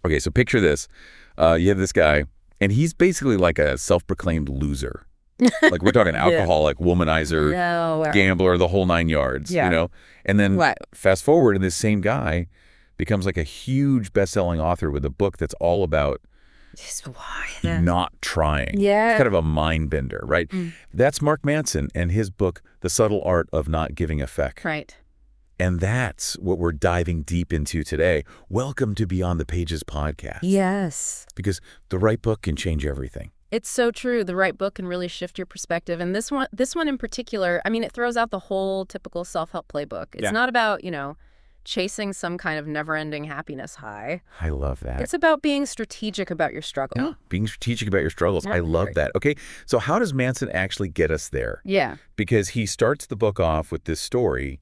Okay, so picture this. You have this guy, and he's basically like a self-proclaimed loser. Like we're talking alcoholic, womanizer, gambler, the whole 9 yards, you know? And then fast forward, and this same guy becomes like a huge best-selling author with a book that's all about not trying. It's kind of a mind bender, right? That's Mark Manson and his book, The Subtle Art of Not Giving a Feck. Right. And that's what we're diving deep into today. Welcome to Beyond the Pages podcast. Yes. Because the right book can change everything. It's so true. The right book can really shift your perspective. And this one in particular, I mean, it throws out the whole typical self-help playbook. It's not about, chasing some kind of never-ending happiness high. I love that. It's about being strategic about your struggle. Yeah, being strategic about your struggles. I love that. Okay, so how does Manson actually get us there? Yeah. Because he starts the book off with this story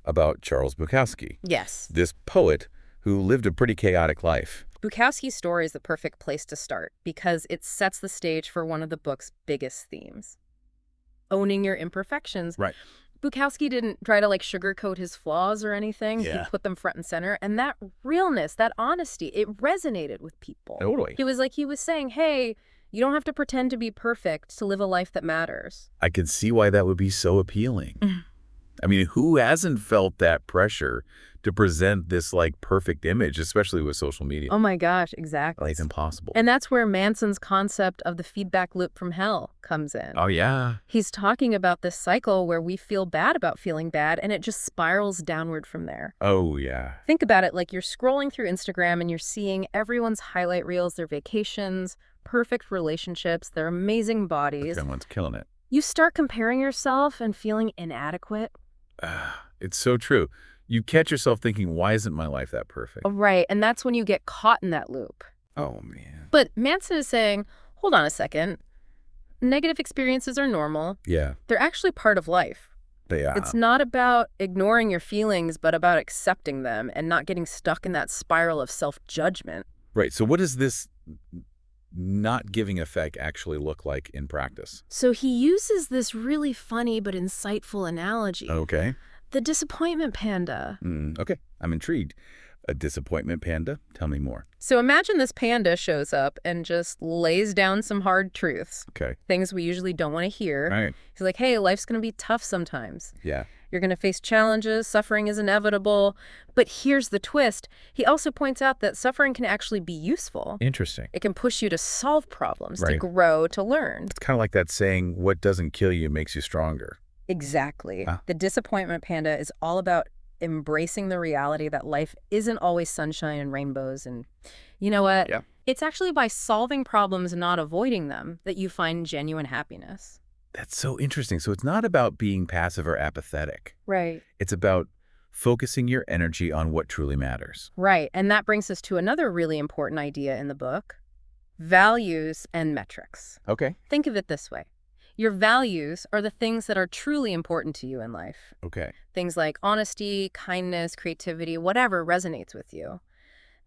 about Charles Bukowski. Yes. This poet who lived a pretty chaotic life. Bukowski's story is the perfect place to start because it sets the stage for one of the book's biggest themes. Owning your imperfections. Right. Bukowski didn't try to sugarcoat his flaws or anything. He put them front and center. And that realness, that honesty, it resonated with people. Totally. He was saying, hey, you don't have to pretend to be perfect to live a life that matters. I can see why that would be so appealing. I mean, who hasn't felt that pressure to present this perfect image, especially with social media? Oh my gosh, exactly. It's impossible. And that's where Manson's concept of the feedback loop from hell comes in. Oh, yeah. He's talking about this cycle where we feel bad about feeling bad, and it just spirals downward from there. Oh, yeah. Think about it like you're scrolling through Instagram and you're seeing everyone's highlight reels, their vacations, perfect relationships, their amazing bodies. Everyone's killing it. You start comparing yourself and feeling inadequate. It's so true. You catch yourself thinking, why isn't my life that perfect? Right, and that's when you get caught in that loop. Oh, man. But Manson is saying, hold on a second. Negative experiences are normal. Yeah. They're actually part of life. They are. It's not about ignoring your feelings, but about accepting them and not getting stuck in that spiral of self-judgment. Right. So what does this not giving a feck actually look like in practice? So he uses this really funny but insightful analogy. Okay. The disappointment panda. Okay. I'm intrigued. A disappointment panda? Tell me more. So imagine this panda shows up and just lays down some hard truths. Okay. Things we usually don't want to hear. Right. He's like, hey, life's going to be tough sometimes. Yeah. You're going to face challenges. Suffering is inevitable. But here's the twist. He also points out that suffering can actually be useful. Interesting. It can push you to solve problems, to grow, to learn. It's kind of like that saying, what doesn't kill you makes you stronger. Exactly. The disappointment panda is all about embracing the reality that life isn't always sunshine and rainbows. And you know what? Yeah. It's actually by solving problems and not avoiding them that you find genuine happiness. That's so interesting. So it's not about being passive or apathetic. Right. It's about focusing your energy on what truly matters. Right. And that brings us to another really important idea in the book, values and metrics. Okay. Think of it this way. Your values are the things that are truly important to you in life. Okay. Things like honesty, kindness, creativity, whatever resonates with you.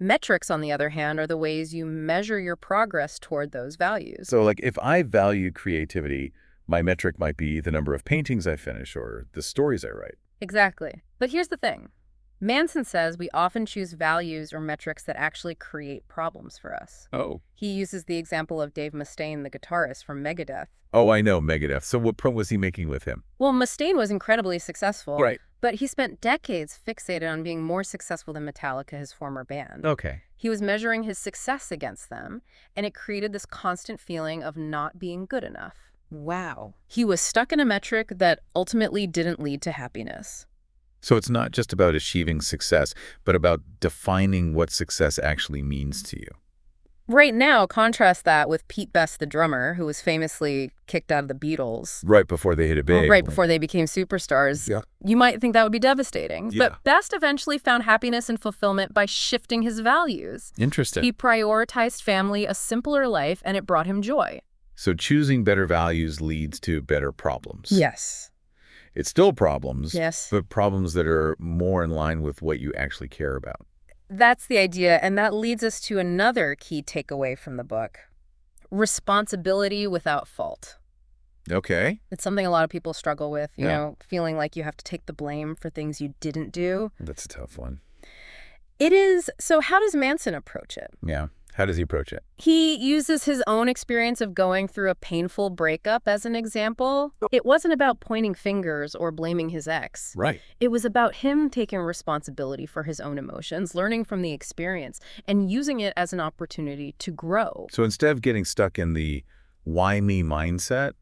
Metrics, on the other hand, are the ways you measure your progress toward those values. So if I value creativity, my metric might be the number of paintings I finish or the stories I write. Exactly. But here's the thing. Manson says we often choose values or metrics that actually create problems for us. Oh. He uses the example of Dave Mustaine, the guitarist from Megadeth. Oh, I know, Megadeth. So what point was he making with him? Well, Mustaine was incredibly successful. Right. But he spent decades fixated on being more successful than Metallica, his former band. Okay. He was measuring his success against them, and it created this constant feeling of not being good enough. Wow. He was stuck in a metric that ultimately didn't lead to happiness. So it's not just about achieving success, but about defining what success actually means to you. Right now, contrast that with Pete Best, the drummer, who was famously kicked out of the Beatles. Right before they hit it big. Right before they became superstars. Yeah. You might think that would be devastating. Yeah. But Best eventually found happiness and fulfillment by shifting his values. Interesting. He prioritized family, a simpler life, and it brought him joy. So choosing better values leads to better problems. Yes. It's still problems, Yes. but problems that are more in line with what you actually care about. That's the idea, and that leads us to another key takeaway from the book. Responsibility without fault. Okay. It's something a lot of people struggle with, you Yeah. know, feeling like you have to take the blame for things you didn't do. That's a tough one. It is. So how does Manson approach it? Yeah. How does he approach it? He uses his own experience of going through a painful breakup as an example. It wasn't about pointing fingers or blaming his ex. Right. It was about him taking responsibility for his own emotions, learning from the experience, and using it as an opportunity to grow. So instead of getting stuck in the why me mindset,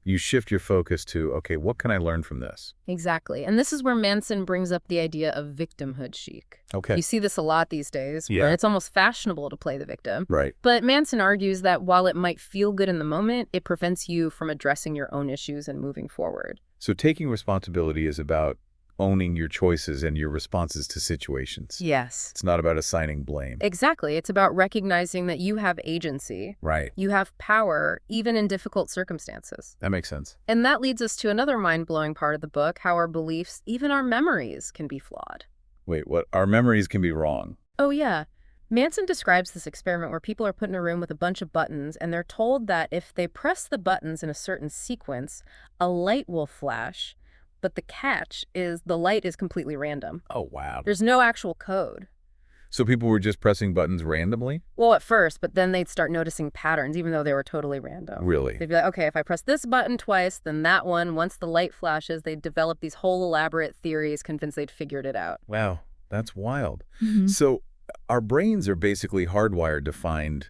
you shift your focus to, okay, what can I learn from this? Exactly. And this is where Manson brings up the idea of victimhood chic. Okay. You see this a lot these days. Yeah. Where it's almost fashionable to play the victim. Right. But Manson argues that while it might feel good in the moment, it prevents you from addressing your own issues and moving forward. So taking responsibility is about owning your choices and your responses to situations. Yes. It's not about assigning blame. Exactly. It's about recognizing that you have agency. Right. You have power, even in difficult circumstances. That makes sense. And that leads us to another mind-blowing part of the book, how our beliefs, even our memories, can be flawed. Wait, what? Our memories can be wrong. Oh, yeah. Manson describes this experiment where people are put in a room with a bunch of buttons, and they're told that if they press the buttons in a certain sequence, a light will flash. But the catch is the light is completely random. Oh, wow. There's no actual code. So people were just pressing buttons randomly? Well, at first, but then they'd start noticing patterns, even though they were totally random. Really? They'd be like, okay, if I press this button twice, then that one, once the light flashes, they'd develop these whole elaborate theories, convinced they'd figured it out. Wow, that's wild. Mm-hmm. So our brains are basically hardwired to find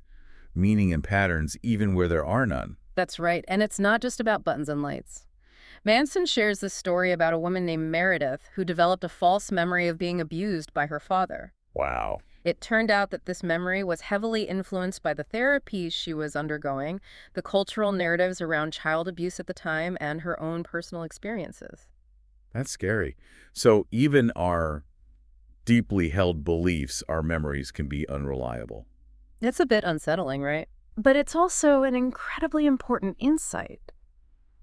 meaning and patterns even where there are none. That's right. And it's not just about buttons and lights. Manson shares this story about a woman named Meredith who developed a false memory of being abused by her father. Wow. It turned out that this memory was heavily influenced by the therapies she was undergoing, the cultural narratives around child abuse at the time, and her own personal experiences. That's scary. So even our deeply held beliefs, our memories can be unreliable. It's a bit unsettling, right? But it's also an incredibly important insight.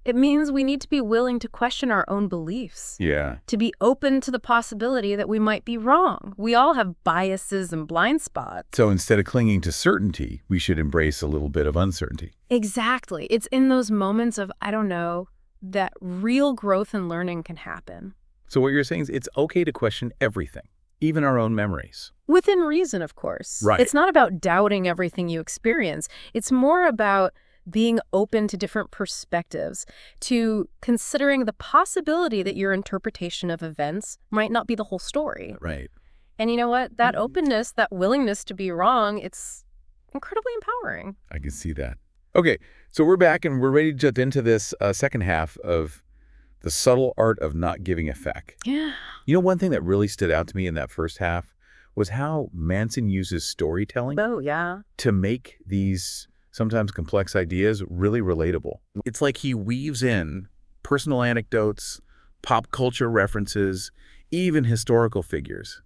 It means we need to be willing to question our own beliefs. Yeah. To be open to the possibility that we might be wrong. We all have biases and blind spots. So instead of clinging to certainty, we should embrace a little bit of uncertainty. Exactly. It's in those moments of, I don't know, that real growth and learning can happen. So what you're saying is it's okay to question everything, even our own memories. Within reason, of course. Right. It's not about doubting everything you experience. It's more about being open to different perspectives, to considering the possibility that your interpretation of events might not be the whole story. Right. And you know what? That openness, that willingness to be wrong, it's incredibly empowering. I can see that. Okay, so we're back and we're ready to jump into this second half of the subtle art of not giving a feck. Yeah. You know, one thing that really stood out to me in that first half was how Manson uses storytelling to make these sometimes complex ideas really relatable. It's like he weaves in personal anecdotes, pop culture references, even historical figures.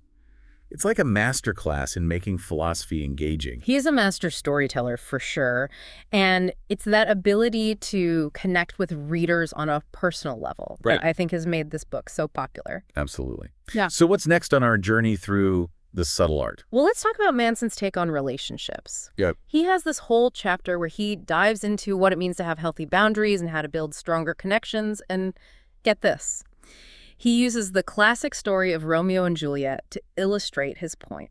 It's like a masterclass in making philosophy engaging. He's a master storyteller for sure. And it's that ability to connect with readers on a personal level that I think has made this book so popular. Absolutely. Yeah. So what's next on our journey through the subtle art? Well, let's talk about Manson's take on relationships. Yep. He has this whole chapter where he dives into what it means to have healthy boundaries and how to build stronger connections. And get this. He uses the classic story of Romeo and Juliet to illustrate his point.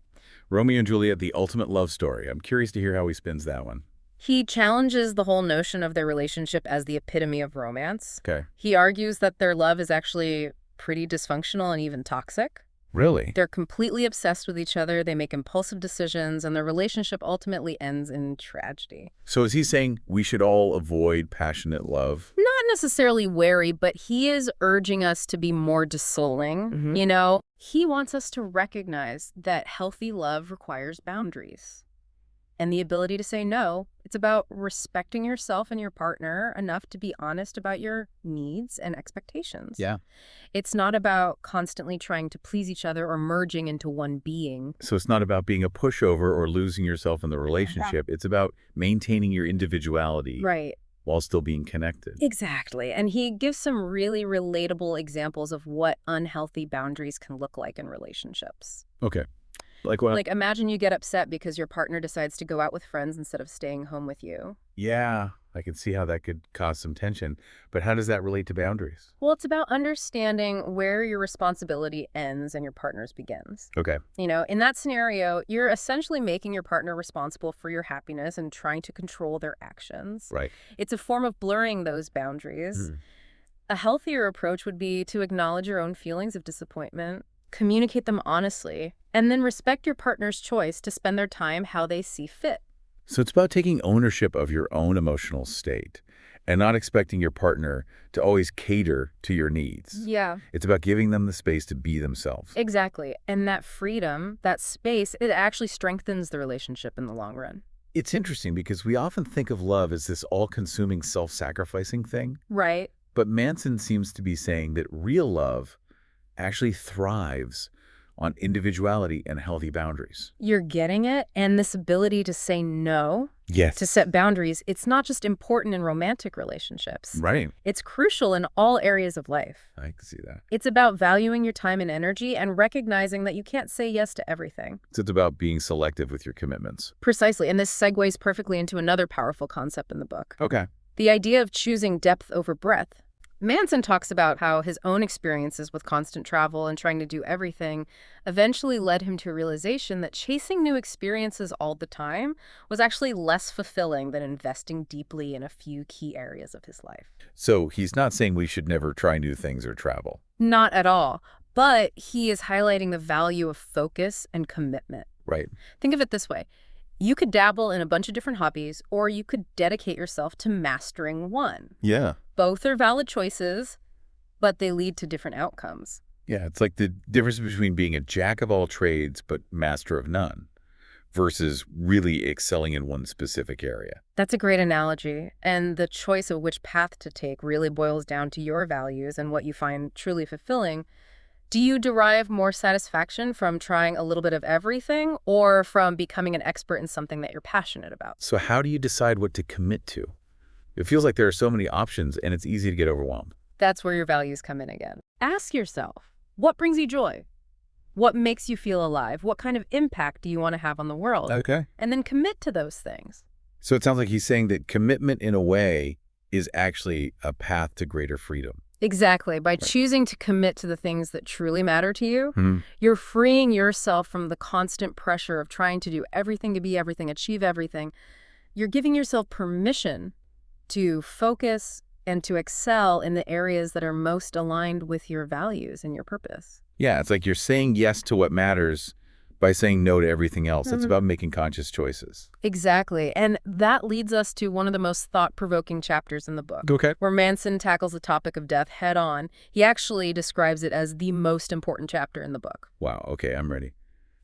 Romeo and Juliet, the ultimate love story. I'm curious to hear how he spins that one. He challenges the whole notion of their relationship as the epitome of romance. Okay. He argues that their love is actually pretty dysfunctional and even toxic. Really? They're completely obsessed with each other, they make impulsive decisions, and their relationship ultimately ends in tragedy. So is he saying we should all avoid passionate love? Not necessarily wary, but he is urging us to be more discerning. You know, he wants us to recognize that healthy love requires boundaries and the ability to say no. It's about respecting yourself and your partner enough to be honest about your needs and expectations. Yeah. It's not about constantly trying to please each other or merging into one being. So it's not about being a pushover or losing yourself in the relationship. It's about maintaining your individuality. Right. While still being connected. Exactly. And he gives some really relatable examples of what unhealthy boundaries can look like in relationships. Okay. Like what? Like, imagine you get upset because your partner decides to go out with friends instead of staying home with you. Yeah, I can see how that could cause some tension. But how does that relate to boundaries? Well, it's about understanding where your responsibility ends and your partner's begins. Okay. In that scenario, you're essentially making your partner responsible for your happiness and trying to control their actions. Right. It's a form of blurring those boundaries. A healthier approach would be to acknowledge your own feelings of disappointment, communicate them honestly, and then respect your partner's choice to spend their time how they see fit. So it's about taking ownership of your own emotional state and not expecting your partner to always cater to your needs. Yeah. It's about giving them the space to be themselves. Exactly. And that freedom, that space, it actually strengthens the relationship in the long run. It's interesting because we often think of love as this all-consuming self-sacrificing thing. Right. But Manson seems to be saying that real love actually thrives on individuality and healthy boundaries. You're getting it, and this ability to say no, Yes. to set boundaries, it's not just important in romantic relationships. Right. It's crucial in all areas of life. I can see that. It's about valuing your time and energy and recognizing that you can't say yes to everything. So it's about being selective with your commitments. Precisely, and this segues perfectly into another powerful concept in the book. Okay. The idea of choosing depth over breadth. Manson talks about how his own experiences with constant travel and trying to do everything eventually led him to a realization that chasing new experiences all the time was actually less fulfilling than investing deeply in a few key areas of his life. So he's not saying we should never try new things or travel. Not at all. But he is highlighting the value of focus and commitment. Right. Think of it this way. You could dabble in a bunch of different hobbies, or you could dedicate yourself to mastering one. Yeah. Both are valid choices, but they lead to different outcomes. Yeah, it's like the difference between being a jack of all trades but master of none versus really excelling in one specific area. That's a great analogy, and the choice of which path to take really boils down to your values and what you find truly fulfilling. Do you derive more satisfaction from trying a little bit of everything or from becoming an expert in something that you're passionate about? So how do you decide what to commit to? It feels like there are so many options and it's easy to get overwhelmed. That's where your values come in again. Ask yourself, what brings you joy? What makes you feel alive? What kind of impact do you want to have on the world? Okay. And then commit to those things. So it sounds like he's saying that commitment in a way is actually a path to greater freedom. Exactly. By choosing to commit to the things that truly matter to you, you're freeing yourself from the constant pressure of trying to do everything, to be everything, achieve everything. You're giving yourself permission to focus and to excel in the areas that are most aligned with your values and your purpose. Yeah, it's like you're saying yes to what matters by saying no to everything else. It's about making conscious choices. Exactly. And that leads us to one of the most thought-provoking chapters in the book. Okay. Where Manson tackles the topic of death head on. He actually describes it as the most important chapter in the book. Wow. Okay, I'm ready.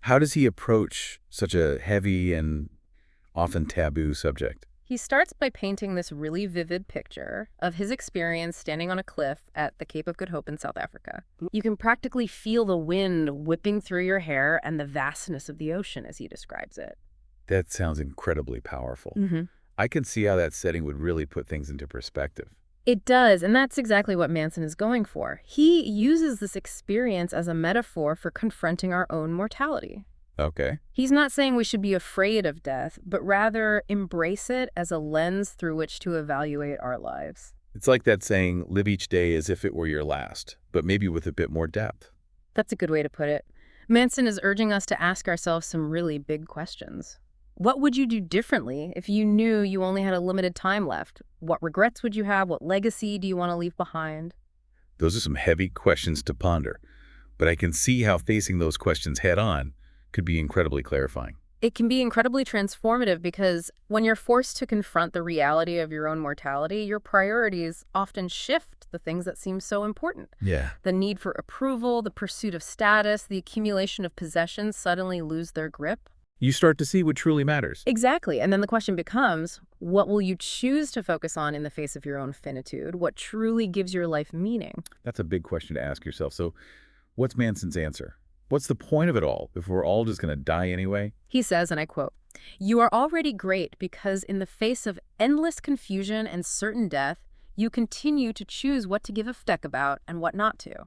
How does he approach such a heavy and often taboo subject? He starts by painting this really vivid picture of his experience standing on a cliff at the Cape of Good Hope in South Africa. You can practically feel the wind whipping through your hair and the vastness of the ocean as he describes it. That sounds incredibly powerful. I can see how that setting would really put things into perspective. It does, and that's exactly what Manson is going for. He uses this experience as a metaphor for confronting our own mortality. Okay. He's not saying we should be afraid of death, but rather embrace it as a lens through which to evaluate our lives. It's like that saying, live each day as if it were your last, but maybe with a bit more depth. That's a good way to put it. Manson is urging us to ask ourselves some really big questions. What would you do differently if you knew you only had a limited time left? What regrets would you have? What legacy do you want to leave behind? Those are some heavy questions to ponder, but I can see how facing those questions head on could be incredibly clarifying. It can be incredibly transformative because when you're forced to confront the reality of your own mortality, your priorities often shift the things that seem so important. Yeah. The need for approval, the pursuit of status, the accumulation of possessions suddenly lose their grip. You start to see what truly matters. Exactly. And then the question becomes, what will you choose to focus on in the face of your own finitude? What truly gives your life meaning? That's a big question to ask yourself. So what's Manson's answer? What's the point of it all if we're all just going to die anyway? He says, and I quote, "You are already great because in the face of endless confusion and certain death, you continue to choose what to give a feck about and what not to.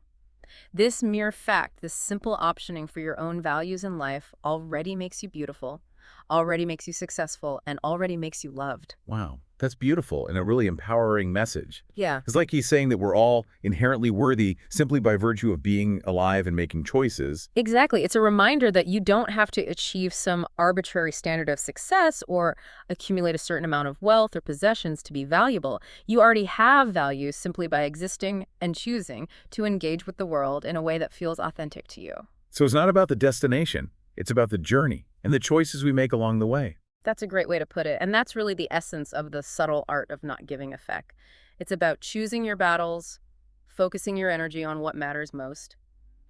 This mere fact, this simple optioning for your own values in life already makes you beautiful, already makes you successful, and already makes you loved. Wow, that's beautiful and a really empowering message. Yeah. It's like he's saying that we're all inherently worthy simply by virtue of being alive and making choices. Exactly. It's a reminder that you don't have to achieve some arbitrary standard of success or accumulate a certain amount of wealth or possessions to be valuable. You already have value simply by existing and choosing to engage with the world in a way that feels authentic to you. So it's not about the destination. It's about the journey and the choices we make along the way. That's a great way to put it. And that's really the essence of the subtle art of not giving a feck. It's about choosing your battles, focusing your energy on what matters most,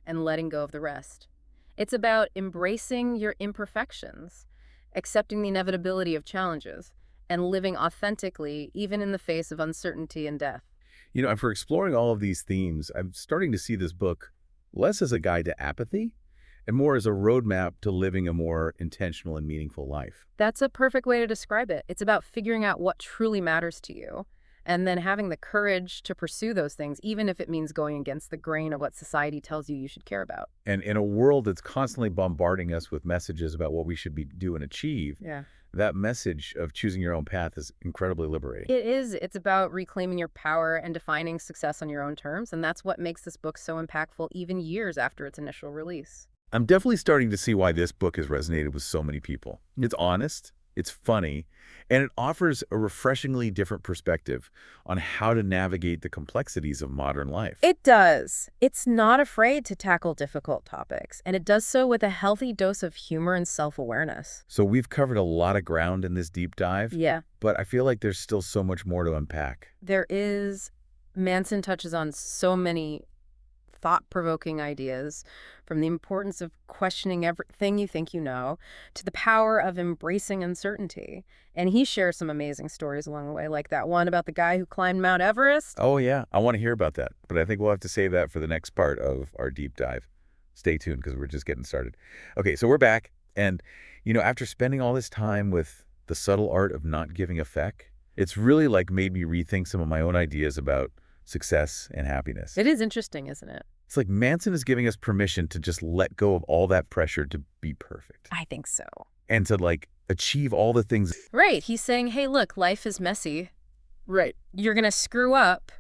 and letting go of the rest. It's about embracing your imperfections, accepting the inevitability of challenges, and living authentically even in the face of uncertainty and death. You know, after exploring all of these themes, I'm starting to see this book less as a guide to apathy and more as a roadmap to living a more intentional and meaningful life. That's a perfect way to describe it. It's about figuring out what truly matters to you and then having the courage to pursue those things, even if it means going against the grain of what society tells you should care about. And in a world that's constantly bombarding us with messages about what we should do and achieve, that message of choosing your own path is incredibly liberating. It is. It's about reclaiming your power and defining success on your own terms, and that's what makes this book so impactful even years after its initial release. I'm definitely starting to see why this book has resonated with so many people. It's honest, it's funny, and it offers a refreshingly different perspective on how to navigate the complexities of modern life. It does. It's not afraid to tackle difficult topics, and it does so with a healthy dose of humor and self-awareness. So we've covered a lot of ground in this deep dive, but I feel like there's still so much more to unpack. There is. Manson touches on so many thought-provoking ideas, from the importance of questioning everything you think you know to the power of embracing uncertainty. And he shares some amazing stories along the way, like that one about the guy who climbed Mount Everest. Oh, yeah. I want to hear about that, but I think we'll have to save that for the next part of our deep dive. Stay tuned because we're just getting started. Okay, so we're back. And, you know, after spending all this time with the subtle art of not giving a feck, it's really like made me rethink some of my own ideas about success and happiness. It is interesting, isn't it? It's like Manson is giving us permission to just let go of all that pressure to be perfect. I think so. And to, like, achieve all the things. Right. He's saying, hey, look, life is messy. Right. You're going to screw up.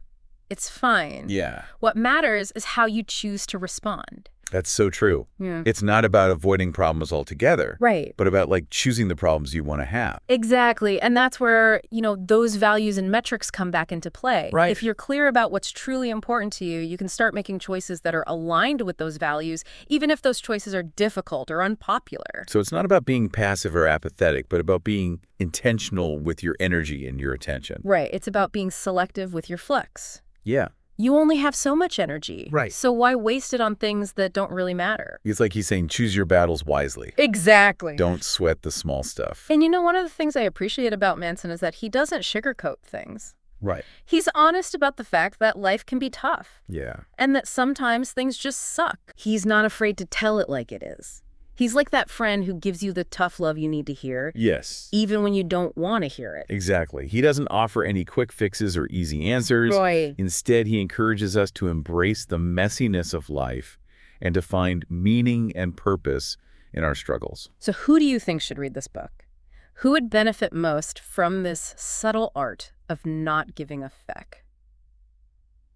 It's fine. Yeah. What matters is how you choose to respond. That's so true. Yeah. It's not about avoiding problems altogether. Right. But about, like, choosing the problems you want to have. Exactly. And that's where, you know, those values and metrics come back into play. Right. If you're clear about what's truly important to you, you can start making choices that are aligned with those values, even if those choices are difficult or unpopular. So it's not about being passive or apathetic, but about being intentional with your energy and your attention. Right. It's about being selective with your flex. Yeah. You only have so much energy. Right. So why waste it on things that don't really matter? It's like he's saying, choose your battles wisely. Exactly. Don't sweat the small stuff. And you know, one of the things I appreciate about Manson is that he doesn't sugarcoat things. Right. He's honest about the fact that life can be tough. Yeah. And that sometimes things just suck. He's not afraid to tell it like it is. He's like that friend who gives you the tough love you need to hear. Yes. Even when you don't want to hear it. Exactly. He doesn't offer any quick fixes or easy answers. Right. Instead, he encourages us to embrace the messiness of life and to find meaning and purpose in our struggles. So who do you think should read this book? Who would benefit most from this subtle art of not giving a feck?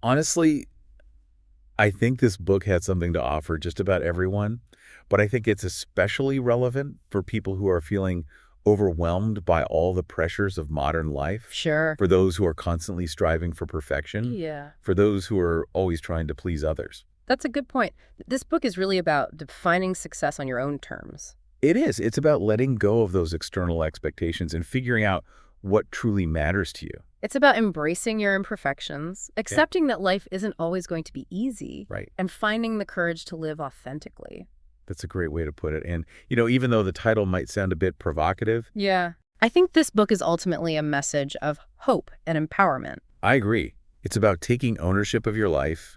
Honestly, I think this book had something to offer just about everyone, but I think it's especially relevant for people who are feeling overwhelmed by all the pressures of modern life. Sure. For those who are constantly striving for perfection. Yeah. For those who are always trying to please others. That's a good point. This book is really about defining success on your own terms. It is. It's about letting go of those external expectations and figuring out what truly matters to you. It's about embracing your imperfections, accepting that life isn't always going to be easy, right, and finding the courage to live authentically. That's a great way to put it. And, you know, even though the title might sound a bit provocative. Yeah. I think this book is ultimately a message of hope and empowerment. I agree. It's about taking ownership of your life,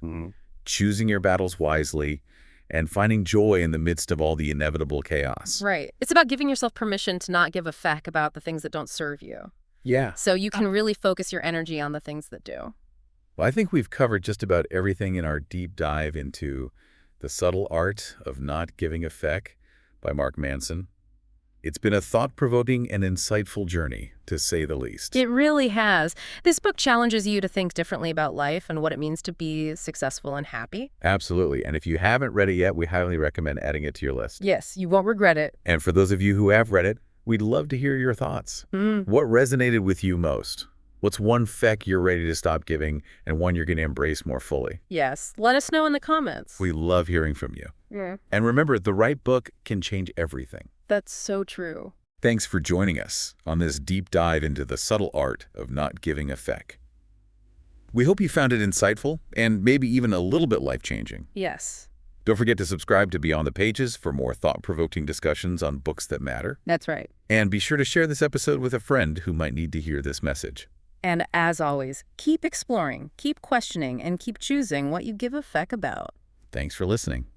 choosing your battles wisely, and finding joy in the midst of all the inevitable chaos. Right. It's about giving yourself permission to not give a feck about the things that don't serve you. Yeah. So you can really focus your energy on the things that do. Well, I think we've covered just about everything in our deep dive into The Subtle Art of Not Giving a Feck by Mark Manson. It's been a thought-provoking and insightful journey, to say the least. It really has. This book challenges you to think differently about life and what it means to be successful and happy. Absolutely. And if you haven't read it yet, we highly recommend adding it to your list. Yes, you won't regret it. And for those of you who have read it, we'd love to hear your thoughts. What resonated with you most? What's one feck you're ready to stop giving and one you're going to embrace more fully? Yes, let us know in the comments. We love hearing from you. Yeah. And remember, the right book can change everything. That's so true. Thanks for joining us on this deep dive into the subtle art of not giving a feck. We hope you found it insightful and maybe even a little bit life-changing. Yes. Don't forget to subscribe to Beyond the Pages for more thought-provoking discussions on books that matter. That's right. And be sure to share this episode with a friend who might need to hear this message. And as always, keep exploring, keep questioning, and keep choosing what you give a feck about. Thanks for listening.